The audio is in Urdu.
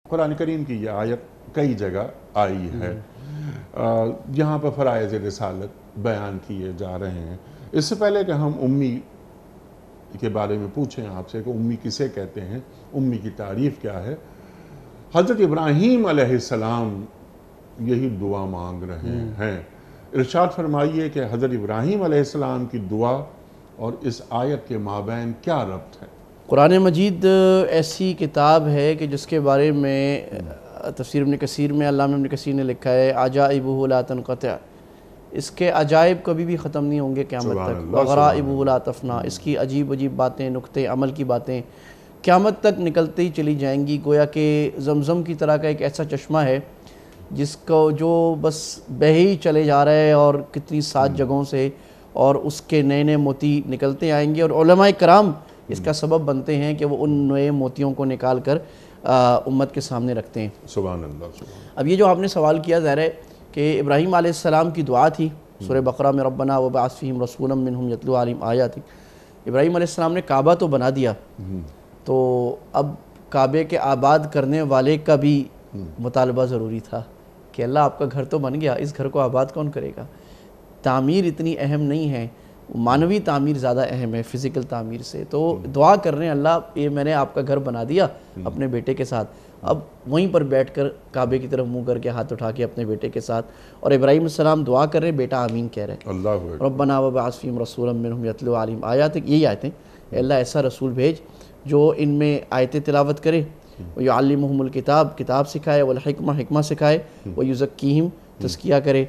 قرآن کریم کی یہ آیت کئی جگہ آئی ہے جہاں پر فرائض رسالت بیان کیے جا رہے ہیں۔ اس سے پہلے کہ ہم امی کے بارے میں پوچھیں آپ سے کہ امی کسے کہتے ہیں، امی کی تعریف کیا ہے، حضرت ابراہیم علیہ السلام یہی دعا مانگ رہے ہیں۔ ارشاد فرمائیے کہ حضرت ابراہیم علیہ السلام کی دعا اور اس آیت کے مابین کیا ربط ہے؟ قرآن مجید ایسی کتاب ہے کہ جس کے بارے میں تفسیر ابن کثیر میں علامہ ابن کثیر نے لکھا ہے عجائبہ لا تنقطع، اس کے عجائب کبھی بھی ختم نہیں ہوں گے قیامت تک، وغرائبہ لا تفنا، اس کی عجیب عجیب باتیں، نکتے عمل کی باتیں قیامت تک نکلتے ہی چلی جائیں گی۔ گویا کہ زمزم کی طرح کا ایک ایسا چشمہ ہے جس کو جو بس بہہ ہی چلے جا رہا ہے، اور کتنی 7 جگہوں سے، اور اس کے نئے نئے موتی نکلتے آئیں گے، اور علماء کرام اس کا سبب بنتے ہیں کہ وہ ان نئے موتیوں کو نکال کر امت کے سامنے رکھتے ہیں۔ سبحان اللہ، سبحان اللہ۔ اب یہ جو آپ نے سوال کیا ظاہر ہے کہ ابراہیم علیہ السلام کی دعا تھی سورہ بقرہ میں، ربنا وبعث فیہم رسولا منہم یتلو علیہم آیاتک۔ ابراہیم علیہ السلام نے کعبہ تو بنا دیا، تو اب کعبے کے آباد کرنے والے کا بھی مطالبہ ضروری تھا کہ اللہ آپ کا گھر تو بن گیا، اس گھر کو آباد کون کرے گا؟ تعمیر اتنی اہم نہیں ہے، معنوی تعمیر زیادہ اہم ہے فزیکل تعمیر سے۔ تو دعا کر رہے ہیں اللہ یہ میں نے آپ کا گھر بنا دیا اپنے بیٹے کے ساتھ، اب وہیں پر بیٹھ کر کعبے کی طرف منہ کر کے ہاتھ اٹھا کے اپنے بیٹے کے ساتھ، اور ابراہیم علیہ السلام دعا کر رہے ہیں، بیٹا آمین کہہ رہے ہیں۔ اللہ اکبر۔ ربنا وبعث فیہم رسولا منہم یتلو علیہم آیاتک، یہی آیتیں، اے اللہ ایسا رسول بھیج جو ان میں آیتیں تلاوت کرے، ویعلمہم الکتاب، کتاب سکھائے، والحکمہ، حکمہ سکھائے، ویزکیہم، تزکیہ کرے،